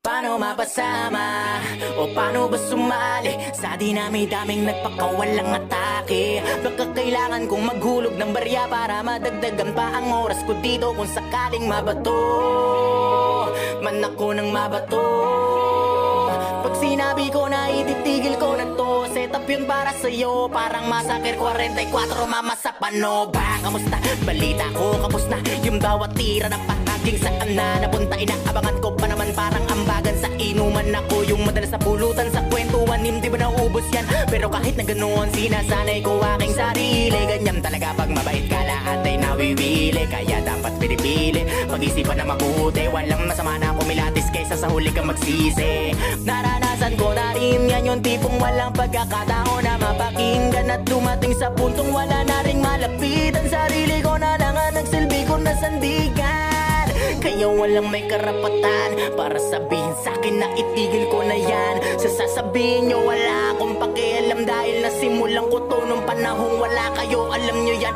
Paano mapasama o paano ba sumali sa dinami-daming nagpakawalang atake? Baka kailangan kong maghulog ng barya para madagdagan pa ang oras ko dito kung sakaling mabato man ako ng mabato. Pag sinabi ko na ititigil ko na to, set up yun para sa'yo, parang Massacre 44 mama sa pano ba? Kamusta? Balita ko kapos na yung bawat tira na pahaging saan na napunta. Inaabangan ko pa naman parang ambagan sa inuman. Ako yung madalas na pulutan sa kwentuhan, hindi ba naubos yan? Pero kahit na ganoon, sinasanay ko aking sarili. Ganyan talaga pag mabait ka, lahat ay nawiwili. Kaya dapat pinipili, pag-isipan na mabuti. Walang masama na kumilatis kaysa sa huli kang magsisi. Naranasan ko na rin yan, yung tipong walang pagkakataon na mapakinggan at dumating sa puntong wala na ring malapitan. Sarili ko na lang ang nagsilbi ko na sandigan. Kaya walang may karapatan para sabihin sa'kin na itigil ko na yan. Sa sasabihin nyo wala akong pakialam, dahil nasimulan ko to nung panahong wala kayo, alam nyo yan.